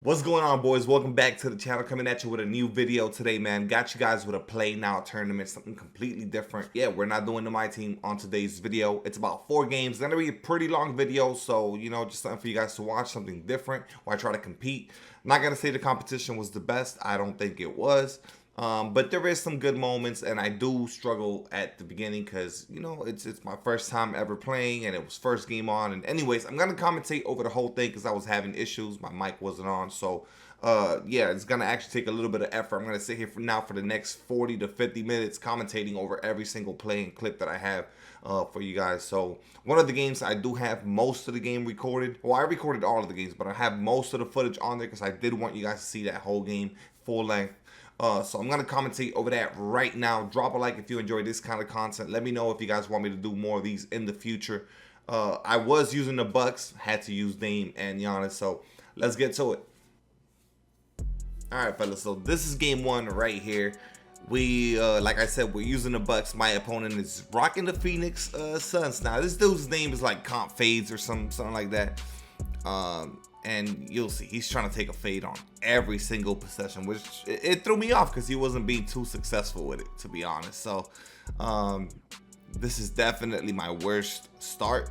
What's going on, boys? Welcome back to the channel. Coming at you with a new video today, man. Got you guys with a play now tournament, something completely different. Yeah, we're not doing the my team on today's video. It's about 4 games. It's gonna be a pretty long video, so just something for you guys to watch, something different while I try to compete. I'm not gonna say the competition was the best. I don't think it was. But there is some good moments, and I do struggle at the beginning because it's my first time ever playing, and it was first game on. And anyways, I'm gonna commentate over the whole thing because I was having issues. My mic wasn't on, so yeah, it's gonna actually take a little bit of effort. I'm gonna sit here for the next 40 to 50 minutes commentating over every single play and clip that I have for you guys. So one of the games, I do have most of the game recorded. Well, I recorded all of the games, but I have most of the footage on there because I did want you guys to see that whole game full length. So I'm going to commentate over that right now. Drop a like if you enjoy this kind of content. Let me know if you guys want me to do more of these in the future. I was using the Bucks, had to use Dame and Giannis, so let's get to it. All right, fellas, so this is game 1 right here. We, like I said, we're using the Bucks. My opponent is rocking the Phoenix Suns. Now, this dude's name is like Comp Fades or something like that. And you'll see he's trying to take a fade on every single possession, which it threw me off because he wasn't being too successful with it, to be honest. So this is definitely my worst start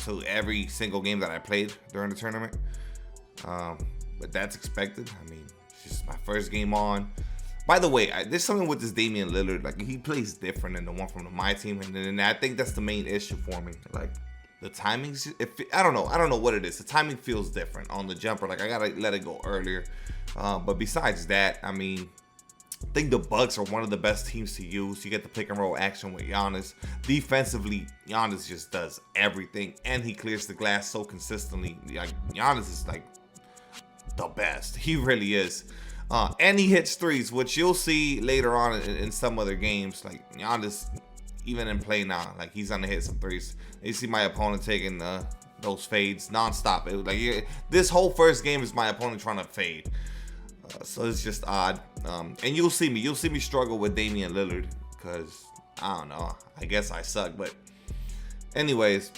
to every single game that I played during the tournament, but that's expected. I mean, it's just my first game on. By the way, there's something with this Damian Lillard, like he plays different than the one from my team, and I think that's the main issue for me. Like, the timings, I don't know what it is. The timing feels different on the jumper. Like, I gotta let it go earlier. But besides that, I mean, I think the Bucks are one of the best teams to use. You get the pick and roll action with Giannis. Defensively, Giannis just does everything, and he clears the glass so consistently. Like, Giannis is like the best. He really is. And he hits threes, which you'll see later on in some other games. Like, Giannis, even in play now, like, he's gonna hit some threes. You see my opponent taking those fades nonstop. It was like, this whole first game is my opponent trying to fade. So it's just odd. And you'll see me struggle with Damian Lillard because I don't know. I guess I suck. But anyways,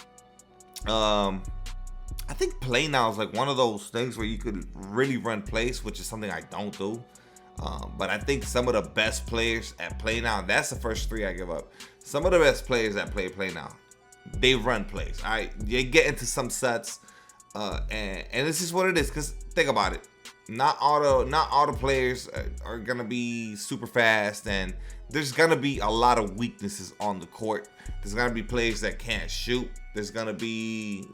I think play now is like one of those things where you could really run plays, which is something I don't do. But I think some of the best players at play now, that's the first 3 I give up. Some of the best players that play now, they run plays. All right, you get into some sets, and this is what it is. Because think about it, not all the players are gonna be super fast, and there's gonna be a lot of weaknesses on the court. There's gonna be players that can't shoot. There's gonna be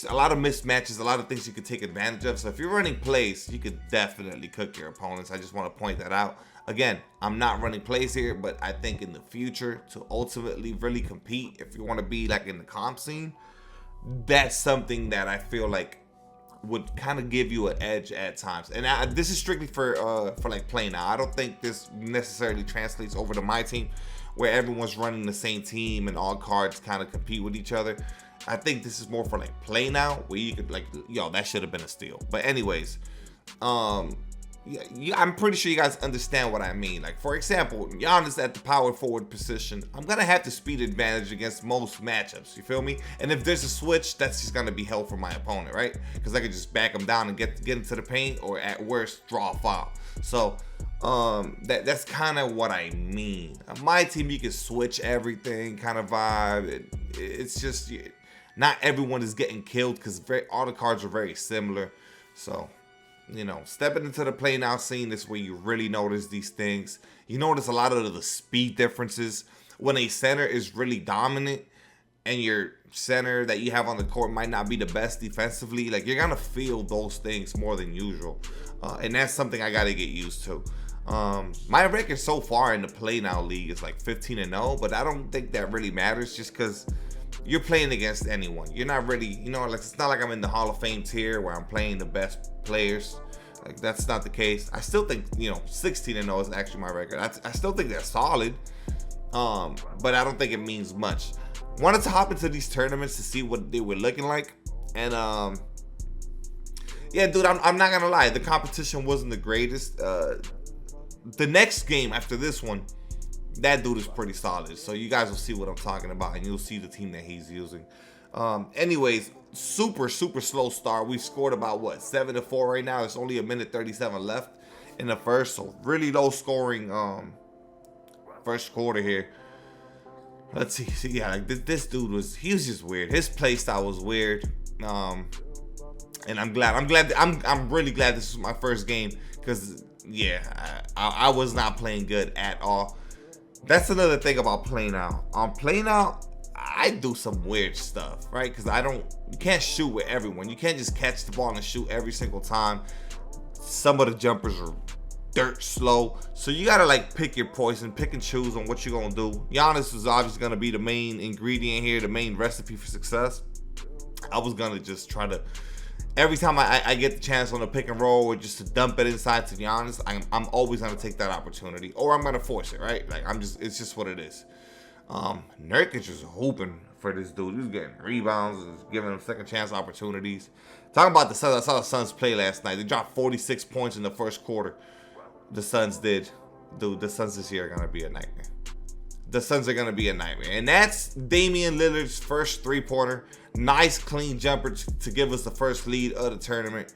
a lot of mismatches, a lot of things you could take advantage of. So if you're running plays, you could definitely cook your opponents. I just want to point that out. Again, I'm not running plays here, but I think in the future, to ultimately really compete, if you want to be like in the comp scene, that's something that I feel like would kind of give you an edge at times. And this is strictly for like play now. I don't think this necessarily translates over to my team, where everyone's running the same team and all cards kind of compete with each other. I think this is more for like play now, where you could like, that should have been a steal. But anyways, yeah, I'm pretty sure you guys understand what I mean. Like, for example, Giannis at the power forward position, I'm gonna have the speed advantage against most matchups. You feel me? And if there's a switch, that's just gonna be hell for my opponent, right? Because I could just back him down and get into the paint, or at worst, draw a foul. So that's kind of what I mean. My team, you can switch everything kind of vibe. It's just not everyone is getting killed because all the cards are very similar. So, stepping into the play now scene is where you really notice these things. You notice a lot of the speed differences when a center is really dominant and your center that you have on the court might not be the best defensively. Like, you're gonna feel those things more than usual, and that's something I gotta get used to. My record so far in the play now league is like 15-0, but I don't think that really matters just because you're playing against anyone. You're not really, like, it's not like I'm in the Hall of Fame tier where I'm playing the best players. Like, that's not the case. I still think, 16-0 is actually my record. I still think that's solid, but I don't think it means much. Wanted to hop into these tournaments to see what they were looking like, and yeah, dude, I'm not gonna lie, the competition wasn't the greatest. The next game after this one, that dude is pretty solid. So you guys will see what I'm talking about, and you'll see the team that he's using. Anyways, super slow start. We've scored about what, 7-4 right now. It's only a minute 37 left in the first, so really low scoring first quarter here. Let's see. Yeah, like this dude was just weird. His play style was weird. And I'm really glad this was my first game, because yeah, I was not playing good at all. That's another thing about Play Now. On Play Now, I do some weird stuff, right? Because you can't shoot with everyone. You can't just catch the ball and shoot every single time. Some of the jumpers are dirt slow, so you gotta like pick your poison, pick and choose on what you're gonna do. Giannis is obviously gonna be the main ingredient here, the main recipe for success. I was gonna just try to, every time I get the chance on a pick and roll or just to dump it inside to Giannis, I'm always gonna take that opportunity, or I'm gonna force it, right? Like it's just what it is. Nurkic is hooping for this dude. He's getting rebounds, and giving him second chance opportunities. Talking about the Suns, I saw the Suns play last night. They dropped 46 points in the first quarter. The Suns did. Dude, the Suns this year are gonna be a nightmare. The Suns are gonna be a nightmare. And that's Damian Lillard's first three-pointer. Nice clean jumper to give us the first lead of the tournament.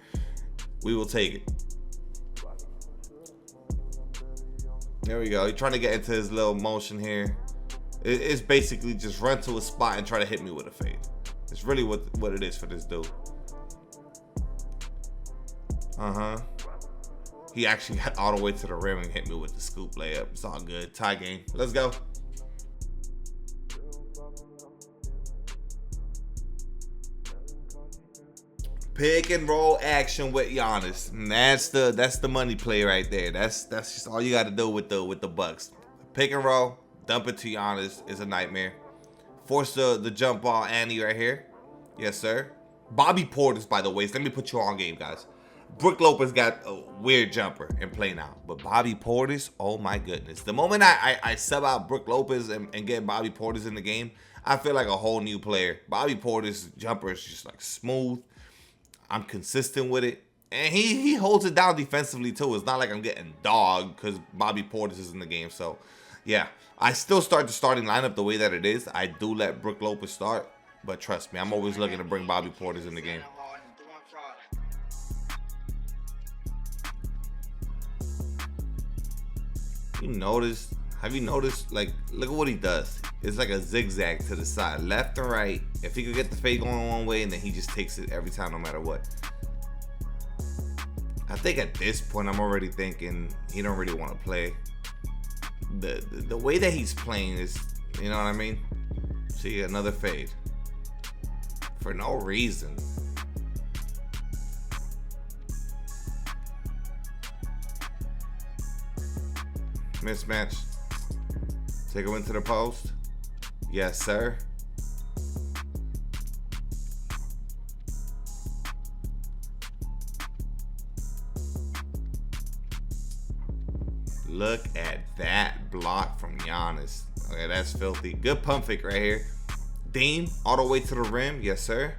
We will take it. There we go. He's trying to get into his little motion here. It's basically just run to a spot and try to hit me with a fade. It's really what it is for this dude. He actually got all the way to the rim and hit me with the scoop layup. It's all good. Tie game. Let's go. Pick and roll action with Giannis. And that's the money play right there. That's just all you got to do with the Bucks. Pick and roll, dump it to Giannis is a nightmare. Force the jump ball Annie right here. Yes, sir. Bobby Portis, by the way. So let me put you on game, guys. Brook Lopez got a weird jumper and Play Now, but Bobby Portis, oh my goodness. The moment I sub out Brook Lopez and get Bobby Portis in the game, I feel like a whole new player. Bobby Portis' jumper is just like smooth. I'm consistent with it. And he holds it down defensively too. It's not like I'm getting dogged because Bobby Portis is in the game. So yeah, I still start the starting lineup the way that it is. I do let Brook Lopez start, but trust me, I'm always looking to bring Bobby Portis in the game. Have you noticed, like, look at what he does. It's like a zigzag to the side, left and right. If he could get the fade going one way, and then he just takes it every time, no matter what. I think at this point, I'm already thinking he don't really want to play. The way that he's playing is, you know what I mean? See, another fade. For no reason. Mismatch. Take him into the post. Yes, sir. Look at that block from Giannis. Okay, that's filthy. Good pump fake right here. Dame all the way to the rim. Yes, sir.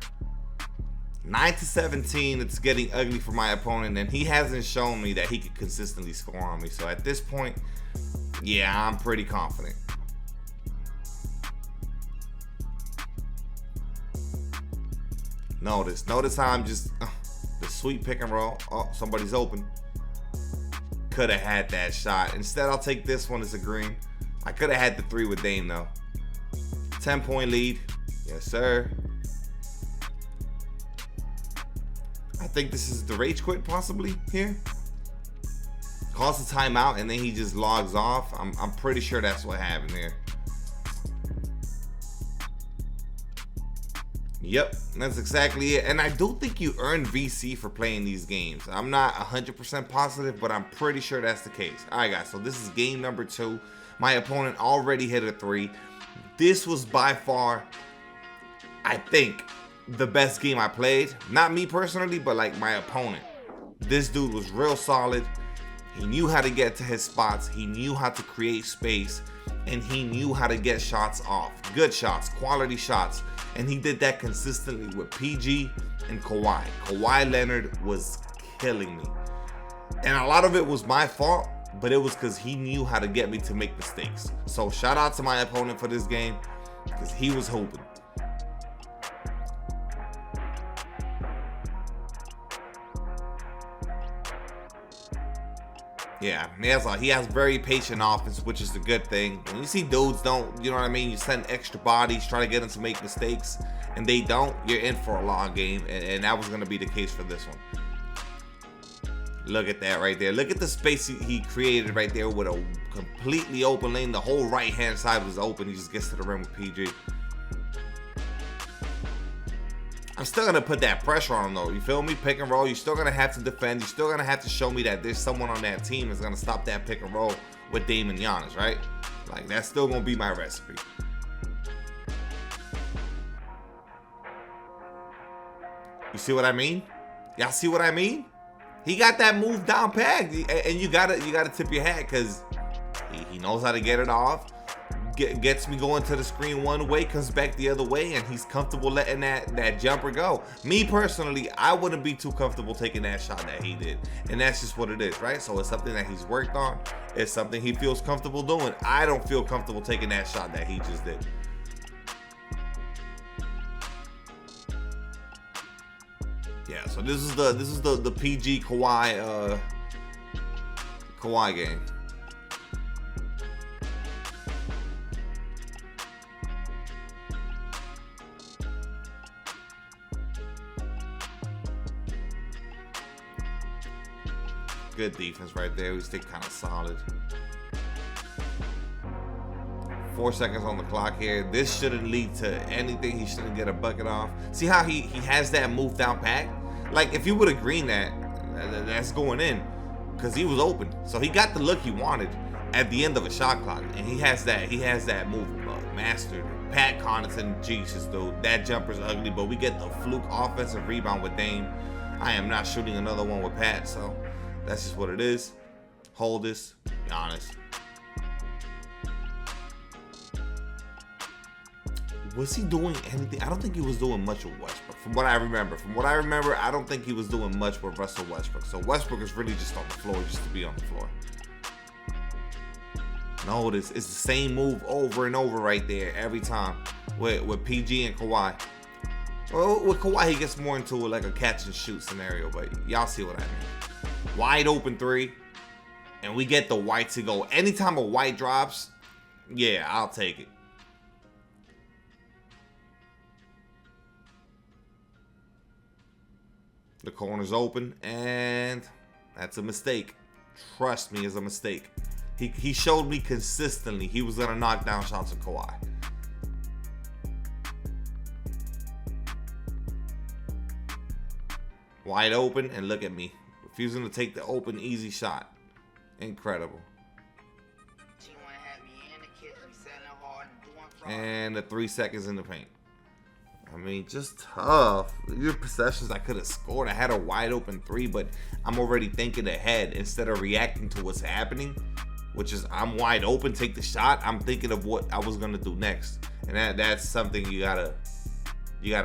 9-17. It's getting ugly for my opponent, and he hasn't shown me that he could consistently score on me. So at this point, yeah, I'm pretty confident. Notice how I'm just the sweet pick and roll. Oh, somebody's open. Could have had that shot. Instead, I'll take this one as a green. I could have had the three with Dame though. 10-point lead. Yes, sir. I think this is the rage quit possibly here. Calls a timeout and then he just logs off. I'm pretty sure that's what happened here. Yep, that's exactly it. And I do think you earn VC for playing these games. I'm not 100% positive, but I'm pretty sure that's the case. All right, guys, so this is game number 2. My opponent already hit a 3. This was by far, I think, the best game I played. Not me personally, but like my opponent. This dude was real solid. He knew how to get to his spots. He knew how to create space. And he knew how to get shots off. Good shots, quality shots. And he did that consistently with PG and Kawhi. Kawhi Leonard was killing me. And a lot of it was my fault, but it was because he knew how to get me to make mistakes. So shout out to my opponent for this game because he was hooping. Yeah, he has very patient offense, which is a good thing. When you see dudes don't, you know what I mean, you send extra bodies, try to get them to make mistakes, and they don't, you're in for a long game, and that was going to be the case for this one. Look at that right there. Look at the space he created right there with a completely open lane. The whole right-hand side was open. He just gets to the rim with PG. I'm still going to put that pressure on him, though. You feel me? Pick and roll. You're still going to have to defend. You're still going to have to show me that there's someone on that team that's going to stop that pick and roll with Dame and Giannis, right? Like, that's still going to be my recipe. You see what I mean? Y'all see what I mean? He got that move down pat, and you gotta tip your hat because he knows how to get it off. Gets me going to the screen one way, comes back the other way, and he's comfortable letting that jumper go. Me personally, I wouldn't be too comfortable taking that shot that he did, and that's just what it is, right? So it's something that he's worked on. It's something he feels comfortable doing. I don't feel comfortable taking that shot that he just did. Yeah, so this is the PG Kawhi game. Good defense right there. We stay kind of solid. 4 seconds on the clock here. This shouldn't lead to anything. He shouldn't get a bucket off. See how he has that move down pack? Like, if you would have greened that's going in because he was open. So he got the look he wanted at the end of a shot clock, and he has that move mastered. Pat Connaughton, Jesus, dude, that jumper's ugly, but we get the fluke offensive rebound with Dame. I am not shooting another one with Pat, so that's just what it is. Hold this, be honest. Was he doing anything? I don't think he was doing much with Westbrook. From what I remember, I don't think he was doing much with Russell Westbrook. So Westbrook is really just on the floor just to be on the floor. Notice it's the same move over and over right there every time with PG and Kawhi. Well, with Kawhi, he gets more into like a catch and shoot scenario, but y'all see what I mean. Wide open three, and we get the White to go. Anytime a White drops, yeah, I'll take it. The corner's open, and that's a mistake. Trust me, it's a mistake. He showed me consistently he was gonna knock down shots of Kawhi. Wide open, and look at me. Refusing to take the open, easy shot. Incredible. And the 3 seconds in the paint. I mean, just tough. Your possessions, I could have scored. I had a wide open three, but I'm already thinking ahead instead of reacting to what's happening, which is I'm wide open, take the shot. I'm thinking of what I was gonna do next, and that's something you gotta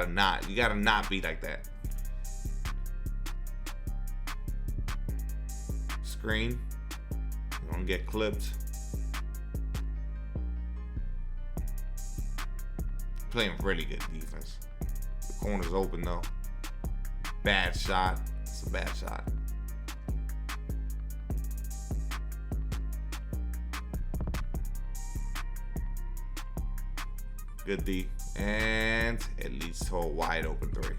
not be like that. Screen, you don't get clipped. Playing really good defense. The corner's open though. Bad shot. It's a bad shot. Good D. And it leads to a wide open three.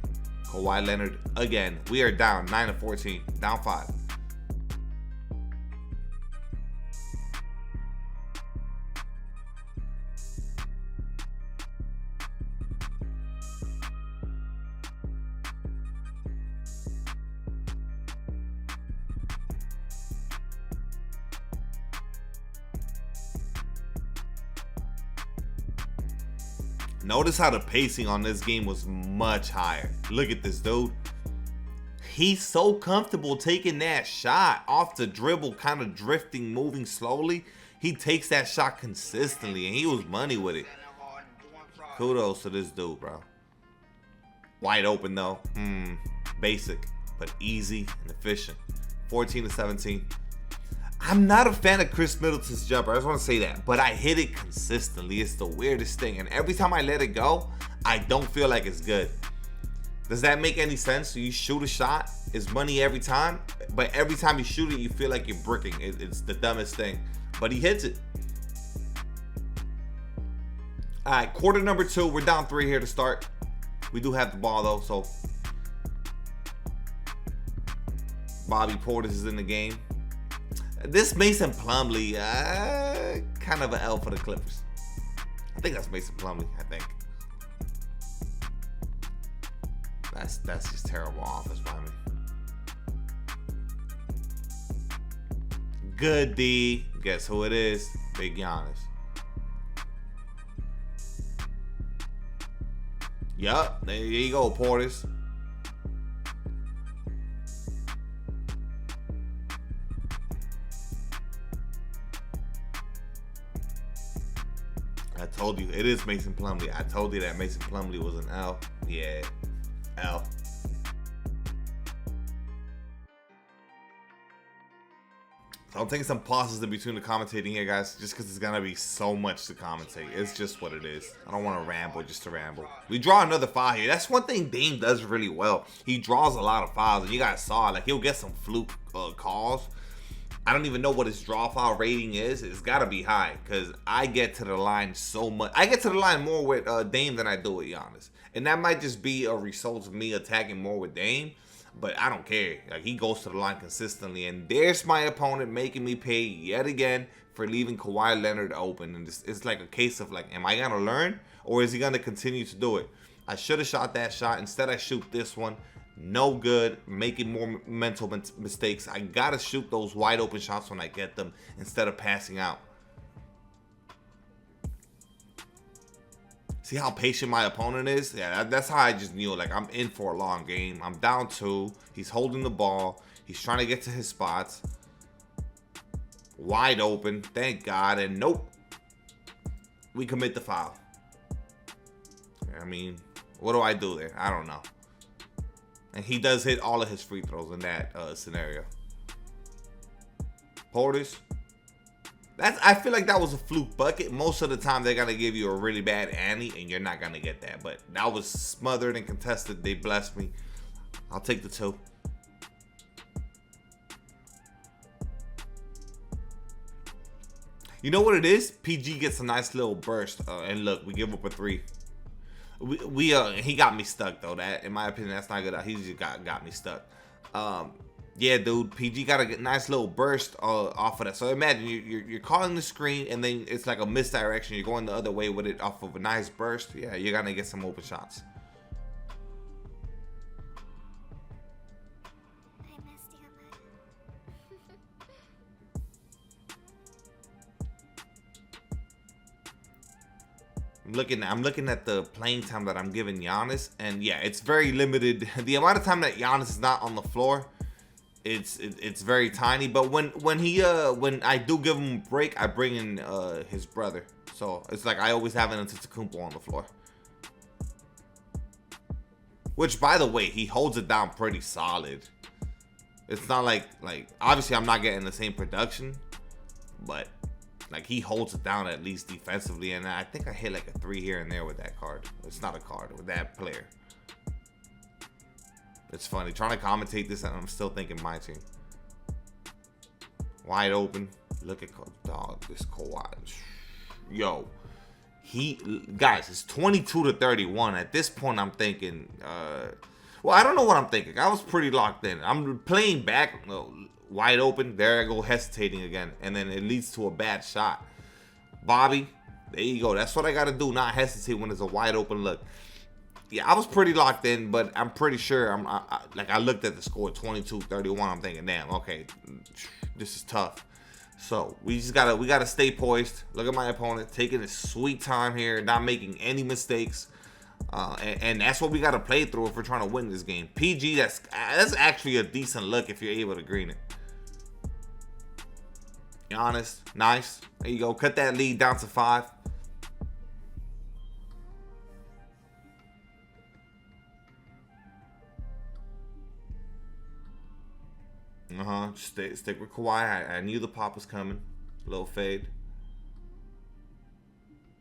Kawhi Leonard again. We are down 9-14. Down 5. Notice how the pacing on this game was much higher. Look at this dude. He's so comfortable taking that shot off the dribble, kind of drifting, moving slowly. He takes that shot consistently, and he was money with it. Kudos to this dude, bro. Wide open, though. Basic, but easy and efficient. 14-17. I'm not a fan of Chris Middleton's jumper. I just want to say that. But I hit it consistently. It's the weirdest thing. And every time I let it go, I don't feel like it's good. Does that make any sense? So you shoot a shot, it's money every time, but every time you shoot it, you feel like you're bricking. It's the dumbest thing, but he hits it. All right, quarter number 2. We're down 3 here to start. We do have the ball though, so Bobby Portis is in the game. This Mason Plumlee, kind of an L for the Clippers. I think that's Mason Plumlee, I think. That's just terrible offense by me. Good D. Guess who it is? Big Giannis. Yup, there you go, Portis. I told you, it is Mason Plumlee. I told you that Mason Plumlee was an L. Yeah, L. So I'm taking some pauses in between the commentating here, guys, just because it's gonna be so much to commentate. It's just what it is. I don't want to ramble just to ramble. We draw another foul here. That's one thing Dame does really well. He draws a lot of fouls, and you guys saw, like, he'll get some fluke calls. I don't even know what his draw foul rating is. It's got to be high, because I get to the line so much. I get to the line more with Dame than I do with Giannis. And that might just be a result of me attacking more with Dame. But I don't care. Like, he goes to the line consistently. And there's my opponent making me pay yet again for leaving Kawhi Leonard open. And it's like a case of, like, am I going to learn? Or is he going to continue to do it? I should have shot that shot. Instead, I shoot this one. No good. Making more mental mistakes. I got to shoot those wide open shots when I get them instead of passing out. See how patient my opponent is? Yeah, that's how I just knew. Like, I'm in for a long game. I'm down 2. He's holding the ball. He's trying to get to his spots. Wide open. Thank God. And nope. We commit the foul. I mean, what do I do there? I don't know. And he does hit all of his free throws in that scenario. Portis. I feel like that was a fluke bucket. Most of the time, they're going to give you a really bad ante, and you're not going to get that. But that was smothered and contested. They blessed me. I'll take the 2. You know what it is? PG gets a nice little burst. And look, we give up a 3. He got me stuck, though. That, in my opinion, that's not good. He just got me stuck. Yeah, dude, PG got a nice little burst off of that. So imagine you're calling the screen, and then it's like a misdirection. You're going the other way with it off of a nice burst. Yeah, you're going to get some open shots. I'm looking at the playing time that I'm giving Giannis, and yeah, it's very limited. The amount of time that Giannis is not on the floor, it's very tiny. But when I do give him a break, I bring in his brother. So it's like I always have an Antetokounmpo on the floor. Which, by the way, he holds it down pretty solid. It's not like obviously I'm not getting the same production, but like he holds it down at least defensively. And I think I hit like a 3 here and there with that card. It's not a card, with that player. It's funny trying to commentate this, and I'm still thinking my team. Wide open. Look at dog. This Kawhi. Yo, guys, it's 22-31. At this point, I'm thinking. Well, I don't know what I'm thinking. I was pretty locked in. I'm playing back, wide open. There I go, hesitating again, and then it leads to a bad shot. Bobby, there you go. That's what I got to do. Not hesitate when there's a wide open look. Yeah, I was pretty locked in, but I'm pretty sure I looked at the score 22-31. I'm thinking, damn, okay, this is tough. So we gotta stay poised. Look at my opponent taking his sweet time here, not making any mistakes, and that's what we gotta play through if we're trying to win this game. PG, that's actually a decent look if you're able to green it. Giannis, nice. There you go. Cut that lead down to 5. Stick with Kawhi. I knew the pop was coming. Little fade.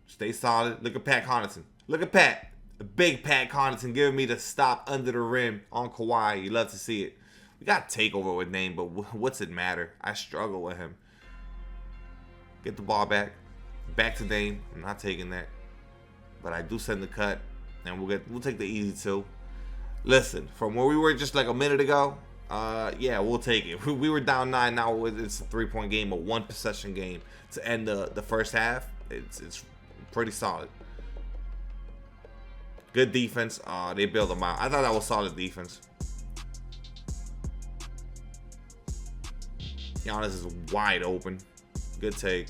Stay solid. Look at Pat Connaughton. Look at Pat. The big Pat Connaughton giving me the stop under the rim on Kawhi. You love to see it. We got takeover with Name, but what's it matter? I struggle with him. Get the ball back. Back to Dame. I'm not taking that. But I do send the cut. And we'll take the easy two. Listen, from where we were just like a minute ago, yeah, we'll take it. We were down 9. Now it's a 3-point game, a 1-possession game to end the first half. It's pretty solid. Good defense. They bailed them out. I thought that was solid defense. Giannis is wide open. Good take.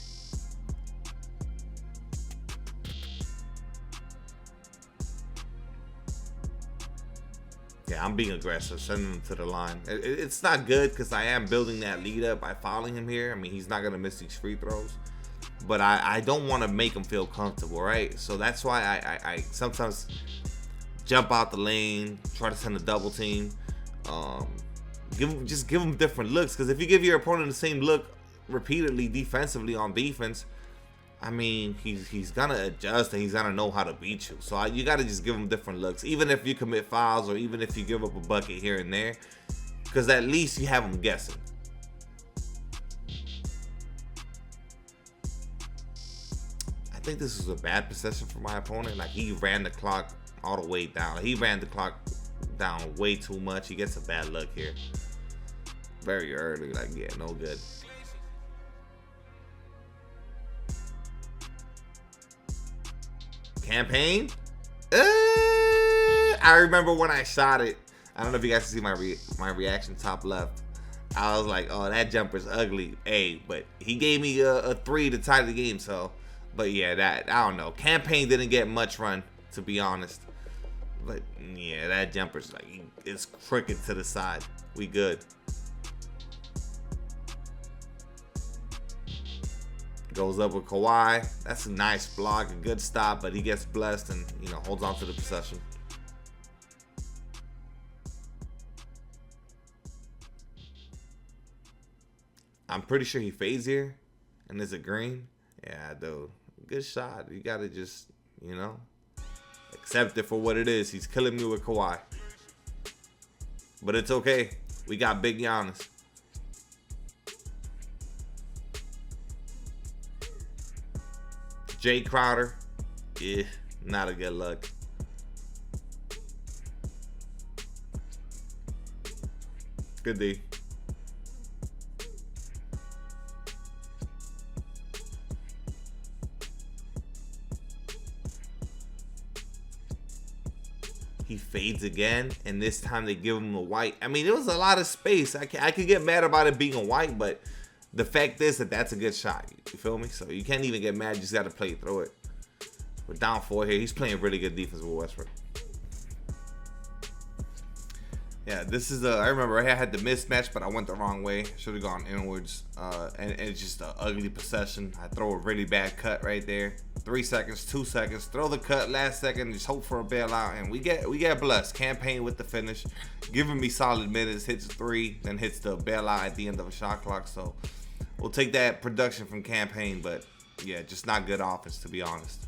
Yeah, I'm being aggressive. Sending him to the line. It's not good because I am building that lead up by fouling him here. I mean, he's not going to miss these free throws. But I don't want to make him feel comfortable, right? So that's why I sometimes jump out the lane, try to send a double team. Just give him different looks. Because if you give your opponent the same look repeatedly defensively on defense, I mean, he's gonna adjust and he's gonna know how to beat you. So you gotta just give him different looks, even if you commit fouls or even if you give up a bucket here and there, because at least you have him guessing. I think this was a bad possession for my opponent. Like, he ran the clock all the way down. He ran the clock down way too much. He gets a bad look here. Very early. Like, yeah, no good. Campaign? I remember when I shot it. I don't know if you guys can see my reaction top left. I was like, oh, that jumper's ugly. Hey, but he gave me a 3 to tie the game, so. But yeah, that, I don't know. Campaign didn't get much run, to be honest. But yeah, that jumper's like, it's crooked to the side. We good. Goes up with Kawhi. That's a nice block, a good stop, but he gets blessed and, you know, holds on to the possession. I'm pretty sure he fades here. And is it green? Yeah, dude. Good shot. You got to just, you know, accept it for what it is. He's killing me with Kawhi. But it's okay. We got big Giannis. Jay Crowder. Yeah, not a good look. Good D. He fades again, and this time they give him a white. I mean, it was a lot of space. I could get mad about it being a white, but the fact is that that's a good shot. You feel me? So you can't even get mad. You just got to play through it. We're down 4 here. He's playing really good defense with Westbrook. Yeah, this is I remember I had the mismatch, but I went the wrong way. Should have gone inwards. And it's just an ugly possession. I throw a really bad cut right there. 3 seconds, 2 seconds. Throw the cut last second. Just hope for a bailout, and we get blessed. Campaign with the finish, giving me solid minutes. Hits 3, then hits the bailout at the end of a shot clock. So we'll take that production from Campaign, but yeah, just not good offense, to be honest.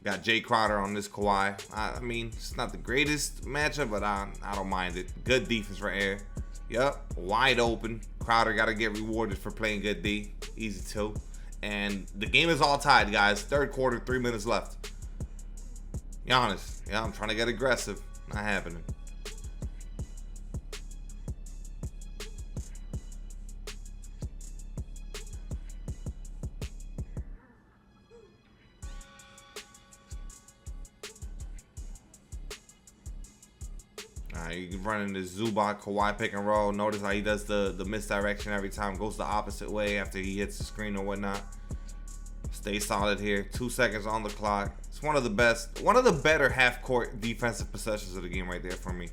Got Jay Crowder on this Kawhi. I mean, it's not the greatest matchup, but I don't mind it. Good defense right here. Yep, wide open. Crowder got to get rewarded for playing good D. Easy 2. And the game is all tied, guys. Third quarter, 3 minutes left. Giannis. Yeah, I'm trying to get aggressive. Not happening. You running the Zubac Kawhi pick and roll. Notice how he does the misdirection every time. Goes the opposite way after he hits the screen or whatnot. Stay solid here. 2 seconds on the clock. It's one of the better half-court defensive possessions of the game right there for me.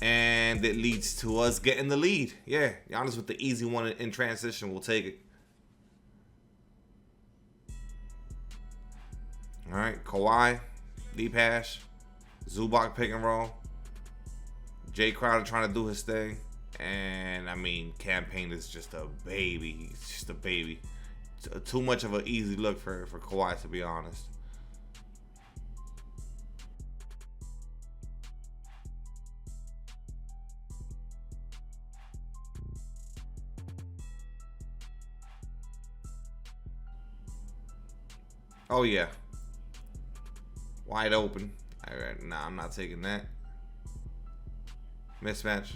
And it leads to us getting the lead. Yeah, Giannis with the easy one in transition. We'll take it. All right, Kawhi, deep hash, Zubac pick and roll. Jay Crowder trying to do his thing. And, I mean, Campaign is just a baby. He's just a baby. too much of an easy look for Kawhi, to be honest. Oh yeah, wide open. All right, nah, I'm not taking that. Mismatch.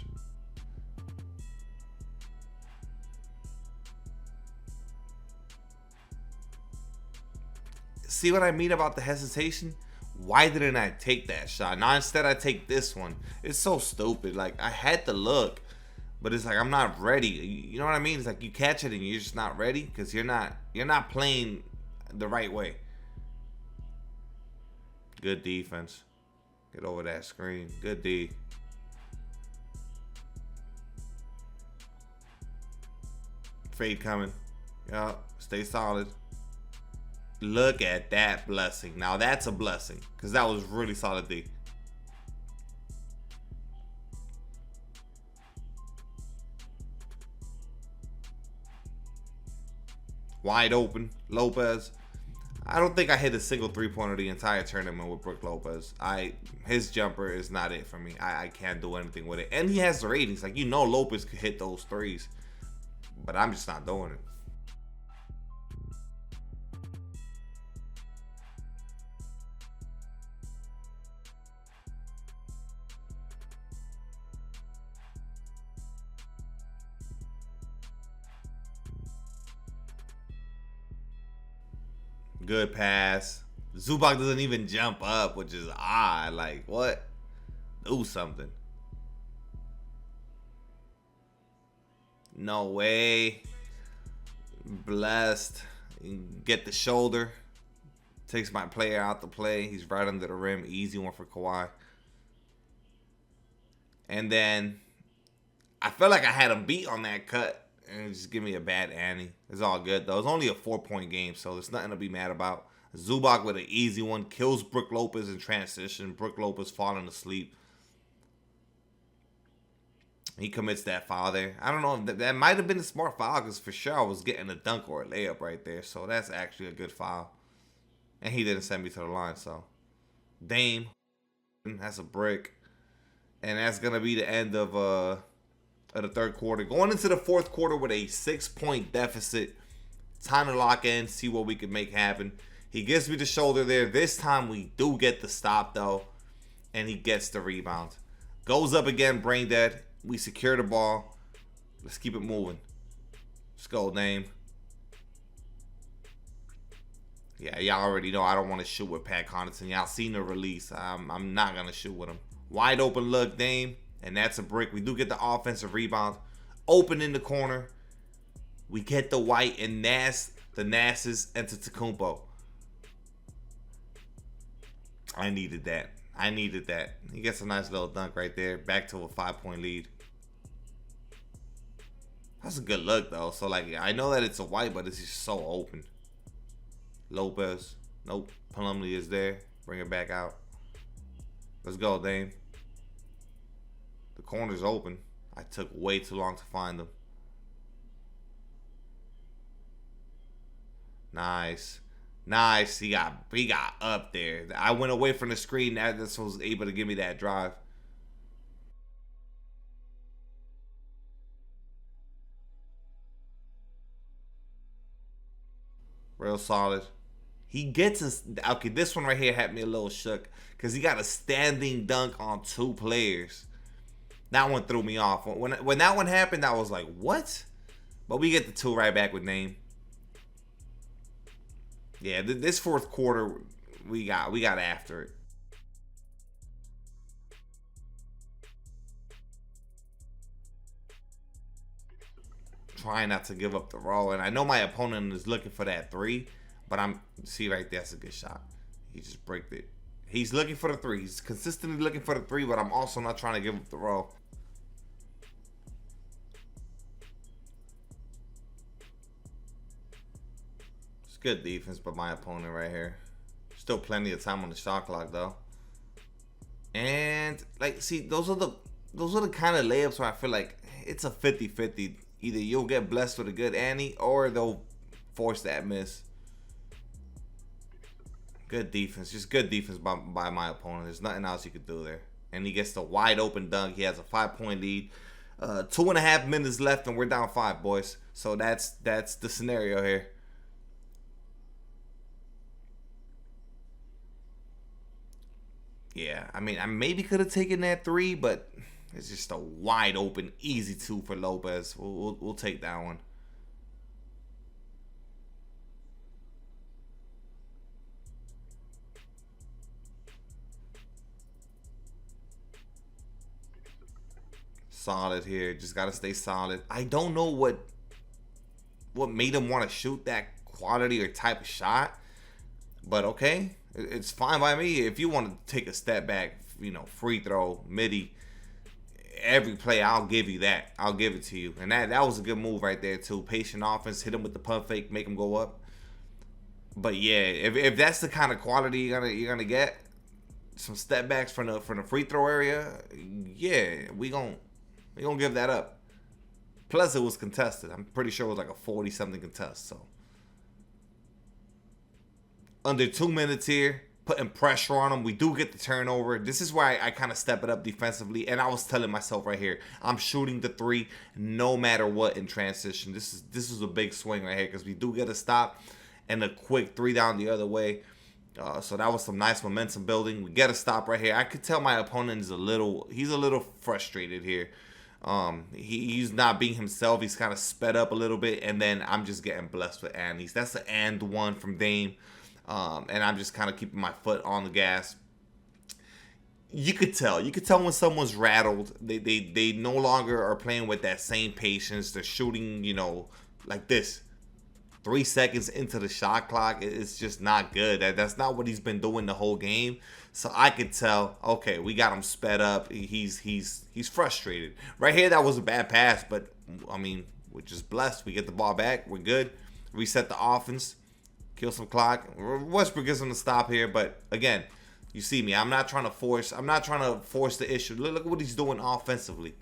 See what I mean about the hesitation? Why didn't I take that shot? Now instead I take this one. It's so stupid. Like, I had to look, but it's like I'm not ready. You know what I mean? It's like you catch it and you're just not ready because you're not playing the right way. Good defense. Get over that screen. Good D. Fade coming. Yeah, stay solid. Look at that blessing. Now that's a blessing because that was really solid D. Wide open. Lopez. I don't think I hit a single three-pointer the entire tournament with Brook Lopez. His jumper is not it for me. I can't do anything with it. And he has the ratings. Like, you know Lopez could hit those threes. But I'm just not doing it. Good pass. Zubac doesn't even jump up, which is odd. Like, what? Do something. No way. Blessed. Get the shoulder. Takes my player out the play. He's right under the rim. Easy one for Kawhi. And then I felt like I had him beat on that cut. And just give me a bad ante. It's all good, though. It's only a 4-point game, so there's nothing to be mad about. Zubac with an easy one. Kills Brook Lopez in transition. Brook Lopez falling asleep. He commits that foul there. I don't know. That might have been a smart foul because for sure I was getting a dunk or a layup right there. So that's actually a good foul. And he didn't send me to the line, so. Dame. That's a brick. And that's going to be the end of the third quarter. Going into the fourth quarter with a 6-point deficit. Time to lock in, see what we can make happen. He gives me the shoulder there. This time we do get the stop, though. And he gets the rebound. Goes up again, brain dead. We secure the ball. Let's keep it moving. Let's go, Dame. Yeah, y'all already know I don't want to shoot with Pat Connaughton. Y'all seen the release. I'm not going to shoot with him. Wide open look, Dame. And that's a brick. We do get the offensive rebound. Open in the corner. We get the White and the Nas's into Tecumpo. I needed that. I needed that. He gets a nice little dunk right there. Back to a 5-point lead. That's a good look, though. So, like, I know that it's a White, but it's just so open. Lopez. Nope. Plumlee is there. Bring it back out. Let's go, Dame. The corner's open. I took way too long to find them. Nice. Nice. He got up there. I went away from the screen. That's what was able to give me that drive. Real solid. He gets us. Okay, this one right here had me a little shook because he got a standing dunk on 2 players. That one threw me off. When that one happened, I was like, what? But we get the 2 right back with Dame. Yeah, this fourth quarter, we got after it. Trying not to give up the roll. And I know my opponent is looking for that 3. But see right there, that's a good shot. He just bricked it. He's looking for the 3. He's consistently looking for the 3, but I'm also not trying to give up the roll. It's good defense by my opponent right here. Still plenty of time on the shot clock, though. And, like, see, those are the kind of layups where I feel like it's a 50-50. Either you'll get blessed with a good ante or they'll Force that miss. Good defense. Just good defense by my opponent. There's nothing else you could do there. And he gets the wide open dunk. He has a 5-point lead. 2.5 minutes left and we're down 5, boys. So that's the scenario here. Yeah, I mean, I maybe could have taken that 3, but it's just a wide open, easy 2 for Lopez. We'll take that one. Solid here. Just gotta stay solid. I don't know what made him want to shoot that quality or type of shot, but okay. It's fine by me. If you want to take a step back, you know, free throw, midi, every play, I'll give you that. I'll give it to you. And that was a good move right there too. Patient offense, hit him with the pump fake, make him go up. But yeah, if that's the kind of quality you're gonna get, some step backs from the free throw area, yeah, we gonna give that up. Plus it was contested. I'm pretty sure it was like a 40-something contest. So under 2 minutes here, putting pressure on them. We do get the turnover. This is where I kind of step it up defensively. And I was telling myself right here, I'm shooting the 3 no matter what in transition. This is a big swing right here because we do get a stop and a quick 3 down the other way. So that was some nice momentum building. We get a stop right here. I could tell my opponent is he's a little frustrated here. He's not being himself. He's kind of sped up a little bit. And then I'm just getting blessed with andies. That's the and one from Dame. And I'm just kind of keeping my foot on the gas. You could tell when someone's rattled. They no longer are playing with that same patience. They're shooting, you know, like this. 3 seconds into the shot clock, it's just not good. That's not what he's been doing the whole game. So I could tell, okay, we got him sped up. He's frustrated. Right here, that was a bad pass, but I mean, we're just blessed. We get the ball back. We're good. Reset the offense. Kill some clock. Westbrook gets him to stop here, but again, you see me. I'm not trying to force the issue. Look what he's doing offensively.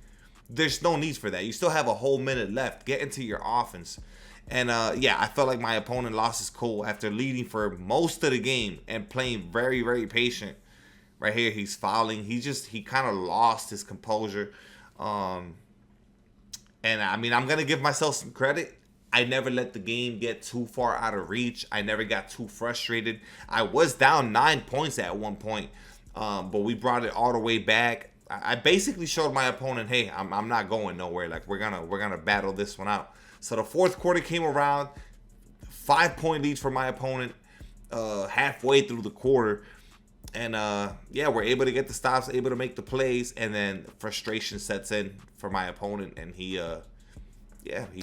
There's no need for that. You still have a whole minute left. Get into your offense. And yeah, I felt like my opponent lost his cool after leading for most of the game and playing very, very patient. Right here, he's fouling. He kind of lost his composure. And I mean, I'm gonna give myself some credit. I never let the game get too far out of reach. I never got too frustrated. I was down 9 points at one point, but we brought it all the way back. I basically showed my opponent, hey, I'm not going nowhere. Like we're gonna battle this one out. So the fourth quarter came around, 5-point leads for my opponent halfway through the quarter. And yeah, we're able to get the stops, able to make the plays, and then frustration sets in for my opponent, and he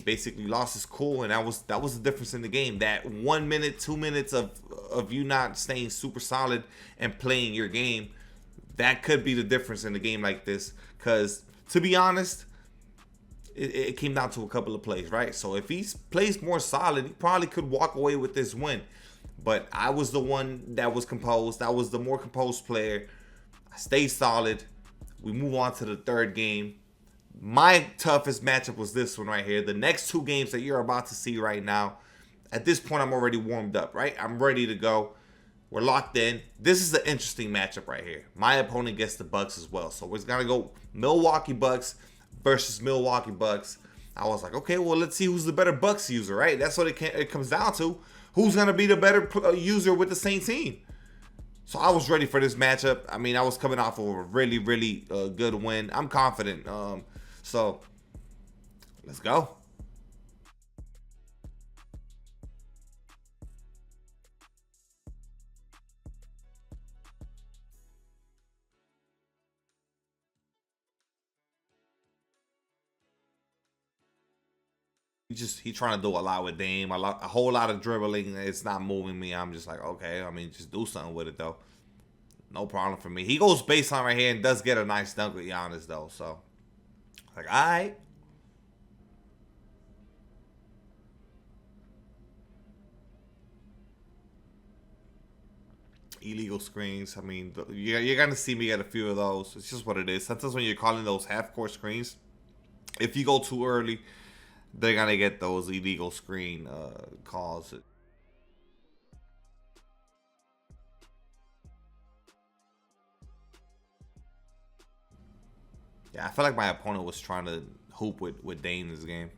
basically lost his cool, and that was the difference in the game. That 1 minute, 2 minutes of you not staying super solid and playing your game, that could be the difference in a game like this. Because to be honest, it came down to a couple of plays, right? So if he plays more solid, he probably could walk away with this win. But I was the one that was composed. I was the more composed player. I stayed solid. We move on to the third game. My toughest matchup was this one right here. The next 2 games that you're about to see right now, at this point, I'm already warmed up, right? I'm ready to go. We're locked in. This is an interesting matchup right here. My opponent gets the Bucks as well. So we're going to go Milwaukee Bucks versus Milwaukee Bucks. I was like, okay, well, let's see who's the better Bucks user, right? That's what it comes down to. Who's going to be the better user with the same team? So I was ready for this matchup. I mean, I was coming off of a really, really good win. I'm confident. So let's go. He trying to do a lot with Dame, a whole lot of dribbling. It's not moving me. I'm just like, okay, I mean, just do something with it though. No problem for me. He goes baseline right here and does get a nice dunk with Giannis though. So like, all right. Illegal screens. I mean, you're gonna see me get a few of those. It's just what it is. Sometimes when you're calling those half-court screens, if you go too early, they're gonna get those illegal screen calls. Yeah, I feel like my opponent was trying to hoop with Dame this game.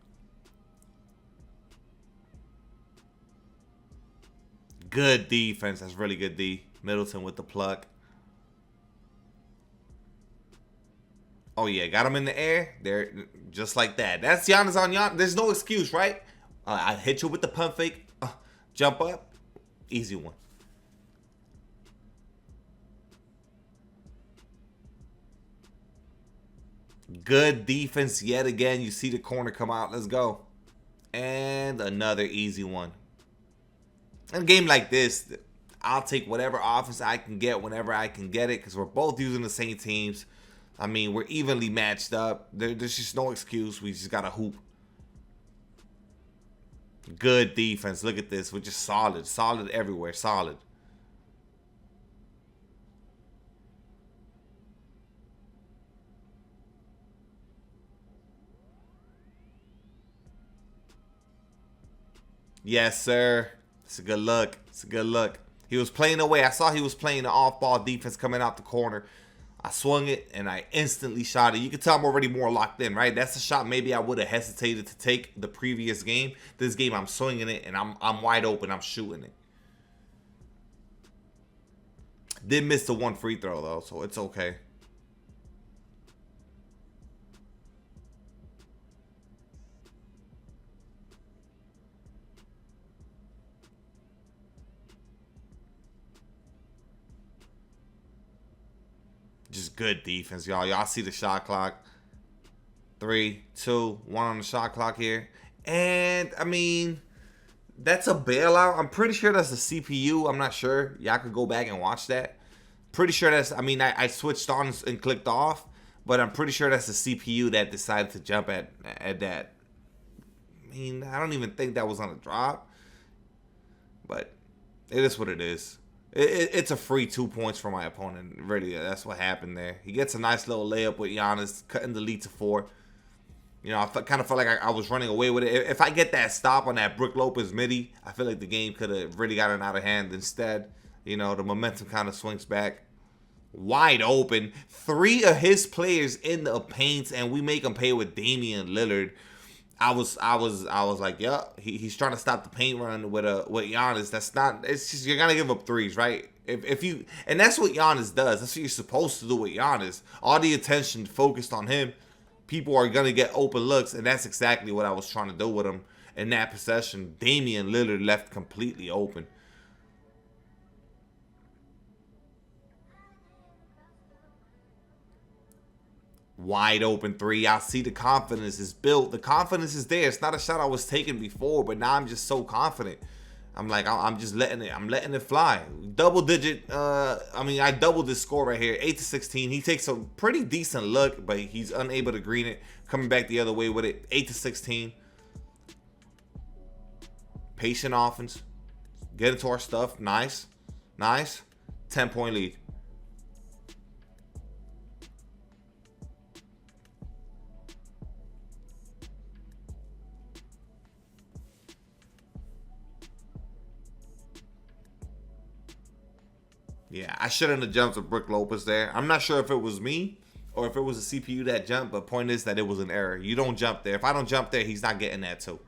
Good defense. That's really good D. Middleton with the pluck. Oh, yeah. Got him in the air. There, just like that. That's Giannis on Giannis. There's no excuse, right? I hit you with the pump fake. Jump up. Easy one. Good defense yet again. You see the corner come out. Let's go. And another easy one. In a game like this, I'll take whatever offense I can get whenever I can get it because we're both using the same teams. I mean, we're evenly matched up. There's just no excuse. We just got to hoop. Good defense. Look at this. We're just solid. Solid everywhere. Solid. Yes, sir. It's a good look. It's a good look. He was playing away. I saw he was playing the off-ball defense coming out the corner. I swung it, and I instantly shot it. You can tell I'm already more locked in, right? That's a shot maybe I would have hesitated to take the previous game. This game, I'm swinging it, and I'm wide open. I'm shooting it. Did miss the one free throw, though, so it's okay. Just good defense, y'all. Y'all see the shot clock. 3, 2, 1 on the shot clock here. And, I mean, that's a bailout. I'm pretty sure that's a CPU. I'm not sure. Y'all could go back and watch that. Pretty sure that's, I mean, I switched on and clicked off. But I'm pretty sure that's the CPU that decided to jump at that. I mean, I don't even think that was on a drop. But it is what it is. It's a free 2 points for my opponent. Really, that's what happened there. He gets a nice little layup with Giannis, cutting the lead to 4. You know, I kind of felt like I was running away with it. If I get that stop on that Brook Lopez midi, I feel like the game could have really gotten out of hand. Instead, you know, the momentum kind of swings back. Wide open. 3 of his players in the paint, and we make him pay with Damian Lillard. I was like, yeah, he's trying to stop the paint run with Giannis. That's not. It's just you're gonna give up threes, right? If you, and that's what Giannis does. That's what you're supposed to do with Giannis. All the attention focused on him. People are gonna get open looks, and that's exactly what I was trying to do with him in that possession. Damian Lillard left completely open. Wide open 3. I see the confidence is built. The confidence is there. It's not a shot I was taking before, but now I'm just so confident. I'm like, I'm just letting it. I'm letting it fly. Double digit. I mean, I doubled this score right here. 8-16. He takes a pretty decent look, but he's unable to green it. Coming back the other way with it. 8-16. Patient offense. Get into our stuff. Nice. Nice. 10-point lead. Yeah, I shouldn't have jumped to Brook Lopez there. I'm not sure if it was me or if it was a CPU that jumped, but point is that it was an error. You don't jump there. If I don't jump there, he's not getting that too.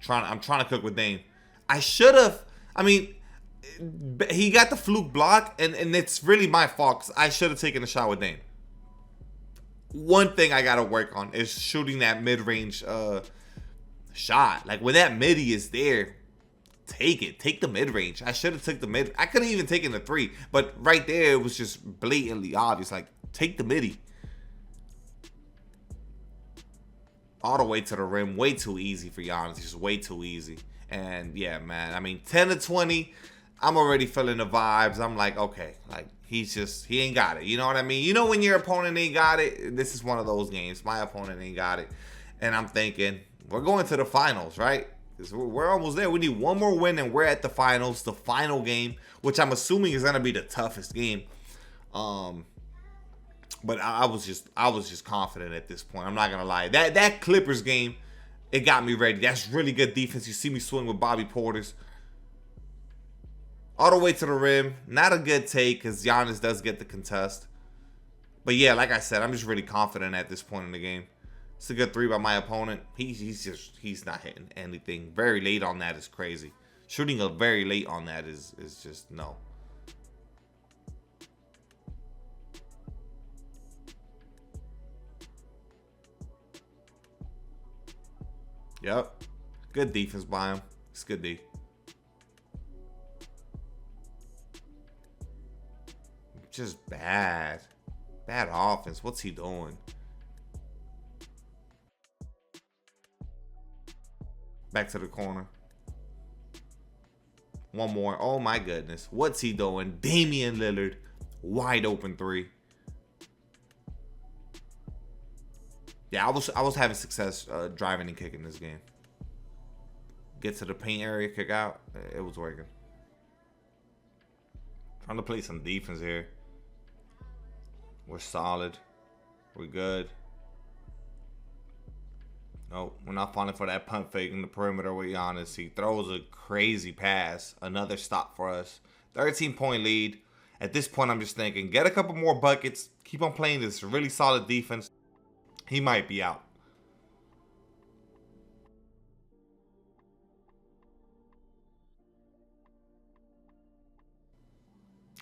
I'm trying to cook with Dame. I should have. I mean, he got the fluke block, and it's really my fault. I should have taken a shot with Dame. One thing I got to work on is shooting that mid-range shot. Like when that midi is there, take it. Take the mid-range. I should have took the mid. I could have even taken the 3, but right there it was just blatantly obvious. Like, take the midi. All the way to the rim. Way too easy for Giannis. Just way too easy. And yeah, man. I mean, 10-20. I'm already feeling the vibes. I'm like, okay, like he ain't got it. You know what I mean? You know when your opponent ain't got it? This is one of those games. My opponent ain't got it. And I'm thinking, we're going to the finals, right? Because we're almost there. We need one more win, and we're at the finals, the final game, which I'm assuming is going to be the toughest game. But I was just confident at this point. I'm not gonna lie. That Clippers game, it got me ready. That's really good defense. You see me swing with Bobby Porters all the way to the rim. Not a good take because Giannis does get the contest. But yeah, like I said, I'm just really confident at this point in the game. It's a good three by my opponent. He's not hitting anything. Very late on that is crazy. Shooting a very late on that is just no. Yep. Good defense by him. It's good D. Just bad. Bad offense. What's he doing? Back to the corner. One more. Oh my goodness. What's he doing? Damian Lillard. Wide open three. Yeah, I was having success driving and kicking this game. Get to the paint area, kick out. It was working. Trying to play some defense here. We're solid. We're good. No, we're not falling for that pump fake in the perimeter with Giannis. He throws a crazy pass. Another stop for us. 13-point lead. At this point, I'm just thinking, get a couple more buckets. Keep on playing this really solid defense. He might be out.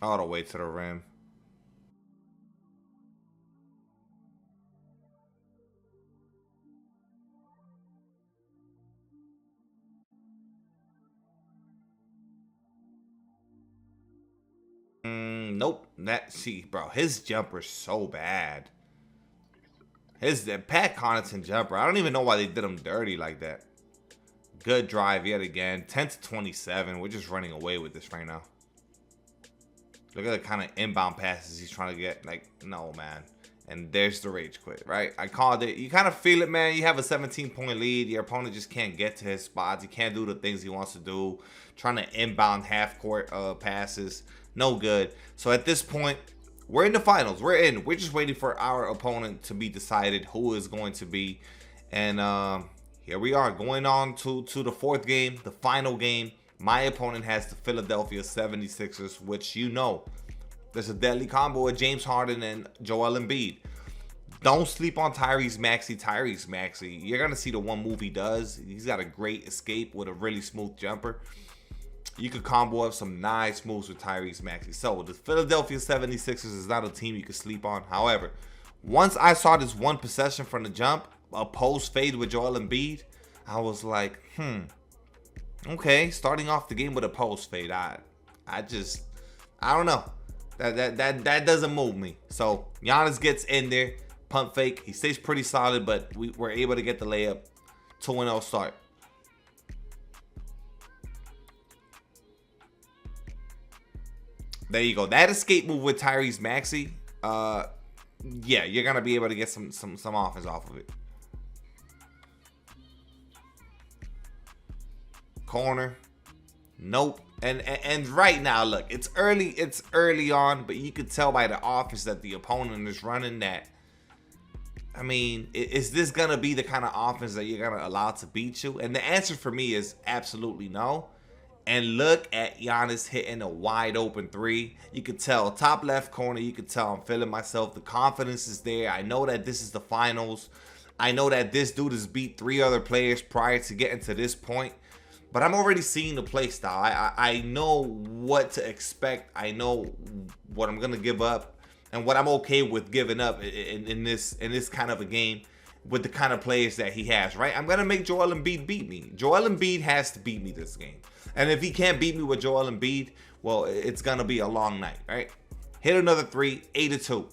All the way to the rim. Nope. Bro, his jumper's so bad. That Pat Connaughton jumper. I don't even know why they did him dirty like that. Good drive yet again. 10-27. We're just running away with this right now. Look at the kind of inbound passes he's trying to get. Like, no, man. And there's the rage quit, right? I called it. You kind of feel it, man. You have a 17-point lead. Your opponent just can't get to his spots. He can't do the things he wants to do. Trying to inbound half-court passes. No good. So at this point, we're in the finals. We're in. We're just waiting for our opponent to be decided who is going to be. And here we are going on to the fourth game, the final game. My opponent has the Philadelphia 76ers, which you know. There's a deadly combo with James Harden and Joel Embiid. Don't sleep on Tyrese Maxey. Tyrese Maxey, you're going to see the one move he does. He's got a great escape with a really smooth jumper. You could combo up some nice moves with Tyrese Maxey. So the Philadelphia 76ers is not a team you can sleep on. However, once I saw this one possession from the jump, a post fade with Joel Embiid, I was like, okay, starting off the game with a post fade. I don't know. That doesn't move me. So Giannis gets in there, pump fake. He stays pretty solid, but we were able to get the layup. 2-0 start. There you go. That escape move with Tyrese Maxey, yeah, you're gonna be able to get some offense off of it. Corner. Nope. And right now, look, it's early on, but you could tell by the offense that the opponent is running that. I mean, is this gonna be the kind of offense that you're gonna allow to beat you? And the answer for me is absolutely no. And look at Giannis hitting a wide open three. You could tell top left corner. You could tell I'm feeling myself. The confidence is there. I know that this is the finals. I know that this dude has beat 3 other players prior to getting to this point. But I'm already seeing the play style. I know what to expect. I know what I'm going to give up and what I'm okay with giving up in this kind of a game with the kind of players that he has, right? I'm going to make Joel Embiid beat me. Joel Embiid has to beat me this game. And if he can't beat me with Joel Embiid, well, it's going to be a long night, right? Hit another 3, 8-2.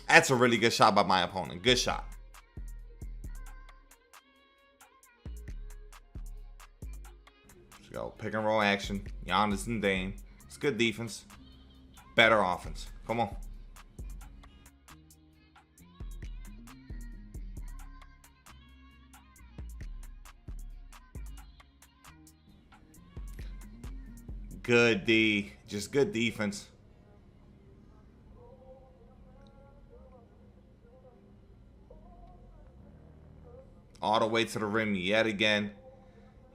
That's a really good shot by my opponent. Good shot. Let's go. Pick and roll action. Giannis and Dame. It's good defense. Better offense. Come on. Good D. Just good defense. All the way to the rim yet again.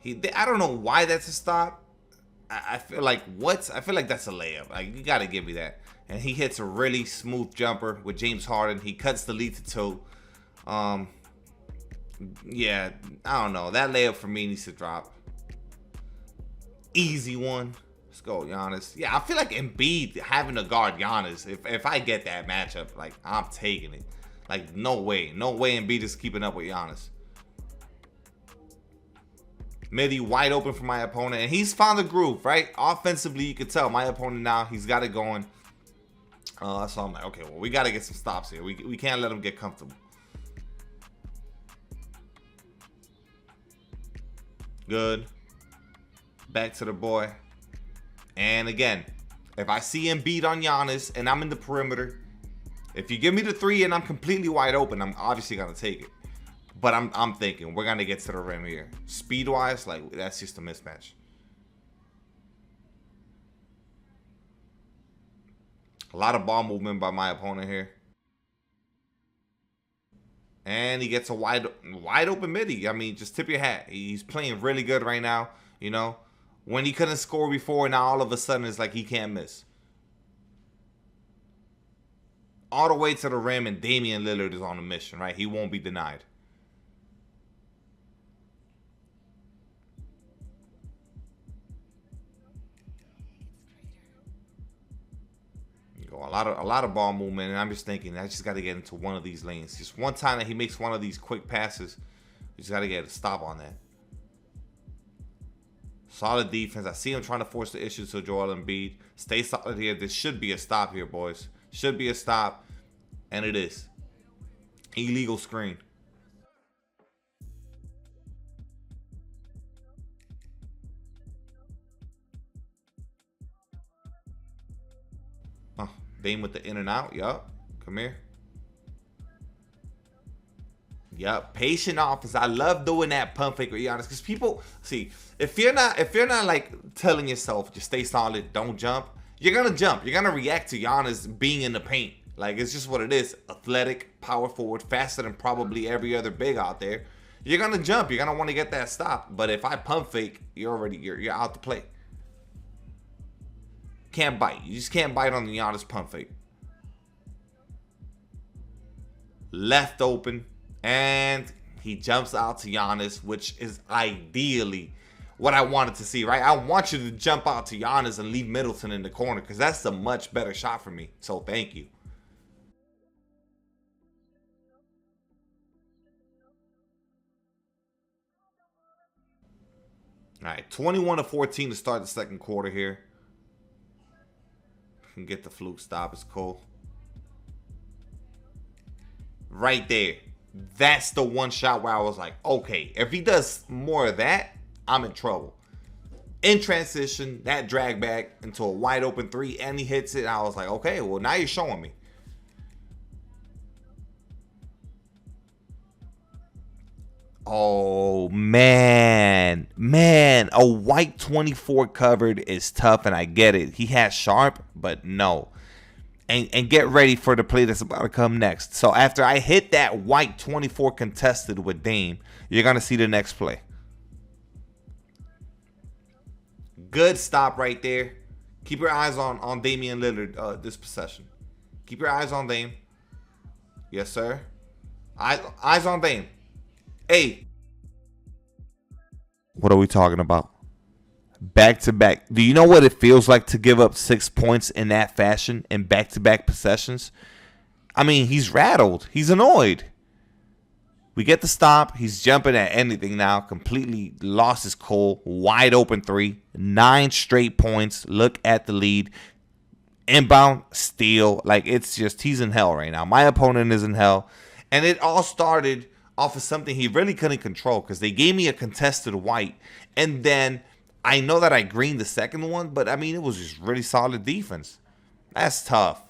I don't know why that's a stop. I feel like I feel like that's a layup. Like, you gotta give me that. And he hits a really smooth jumper with James Harden. He cuts the lead to 2. Yeah, I don't know. That layup for me needs to drop. Easy one. Let's go, Giannis. Yeah, I feel like Embiid having to guard Giannis. If I get that matchup, like, I'm taking it. Like, no way. No way Embiid is keeping up with Giannis. Midi wide open for my opponent. And he's found the groove, right? Offensively, you can tell my opponent now, he's got it going. So I'm like, okay, well, we got to get some stops here. We can't let him get comfortable. Good. Back to the boy. And again, if I see Embiid on Giannis and I'm in the perimeter, if you give me the 3 and I'm completely wide open, I'm obviously going to take it. But I'm thinking we're going to get to the rim here. Speed-wise, like, that's just a mismatch. A lot of ball movement by my opponent here. And he gets a wide open midi. I mean, just tip your hat. He's playing really good right now, you know. When he couldn't score before, now all of a sudden it's like he can't miss. All the way to the rim, and Damian Lillard is on a mission, right? He won't be denied. A lot of ball movement, and I'm just thinking I just got to get into one of these lanes. Just one time that he makes one of these quick passes, we just got to get a stop on that. Solid defense. I see him trying to force the issue to Joel Embiid. Stay solid here. This should be a stop here, boys. Should be a stop, and it is. Illegal screen. Dame with the in and out. Yup. Come here. Yup. Patient offense. I love doing that pump fake with Giannis. Because people, see, if you're not like telling yourself, just stay solid, don't jump, you're gonna jump. You're gonna react to Giannis being in the paint. Like, it's just what it is. Athletic, power forward, faster than probably every other big out there. You're gonna jump. You're gonna want to get that stop. But if I pump fake, you're out to play. Can't bite. You just can't bite on the Giannis pump fake. Left open. And he jumps out to Giannis, which is ideally what I wanted to see, right? I want you to jump out to Giannis and leave Middleton in the corner, because that's a much better shot for me. So thank you. All right, 21-14 to start the second quarter here. Can get the fluke stop. It's cool. Right there. That's the one shot where I was like, okay, if he does more of that, I'm in trouble. In transition, that drag back into a wide open 3, and he hits it. I was like, okay, well, now you're showing me. Oh, man. Man, a white 24 covered is tough, and I get it. He has sharp, but no. And get ready for the play that's about to come next. So after I hit that white 24 contested with Dame, you're going to see the next play. Good stop right there. Keep your eyes on Damian Lillard this possession. Keep your eyes on Dame. Yes, sir. Eyes on Dame. Hey. What are we talking about? Back to back. Do you know what it feels like to give up 6 points in that fashion in back-to-back possessions? I mean, he's rattled. He's annoyed. We get the stop. He's jumping at anything now. Completely lost his cool. Wide open 3. 9 straight points. Look at the lead. Inbound, steal. Like, it's just, he's in hell right now. My opponent is in hell. And it all started off of something he really couldn't control, because they gave me a contested white. And then I know that I greened the second one, but I mean, it was just really solid defense. That's tough.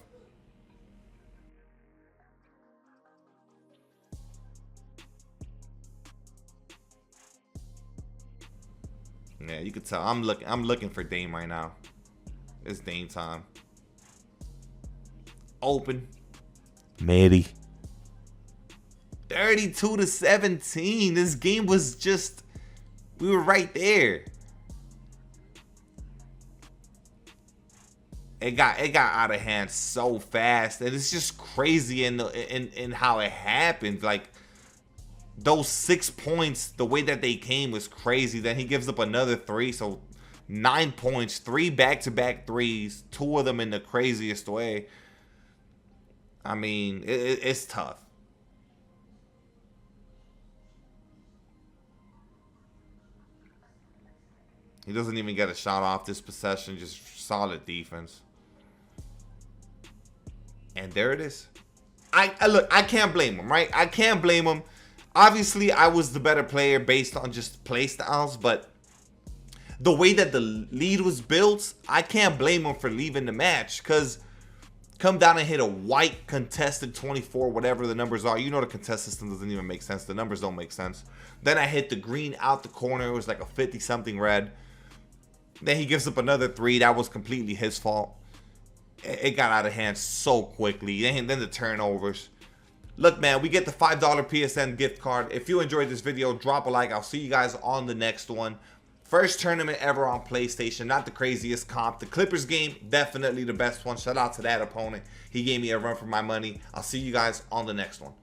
Yeah, you could tell I'm looking for Dame right now. It's Dame time. Open. Medi. 32-17. This game was just, we were right there. It got out of hand so fast, and it's just crazy in how it happened. Like, those 6 points, the way that they came was crazy. Then he gives up another 3, so 9 points, 3 back-to-back threes, 2 of them in the craziest way. I mean, it's tough. He doesn't even get a shot off this possession, just solid defense. And there it is. Look, I can't blame him, right? I can't blame him. Obviously, I was the better player based on just play styles, but the way that the lead was built, I can't blame him for leaving the match, because come down and hit a white contested 24, whatever the numbers are. You know the contest system doesn't even make sense. The numbers don't make sense. Then I hit the green out the corner. It was like a 50-something red. Then he gives up another 3. That was completely his fault. It got out of hand so quickly. And then the turnovers. Look, man, we get the $5 PSN gift card. If you enjoyed this video, drop a like. I'll see you guys on the next one. First tournament ever on PlayStation. Not the craziest comp. The Clippers game, definitely the best one. Shout out to that opponent. He gave me a run for my money. I'll see you guys on the next one.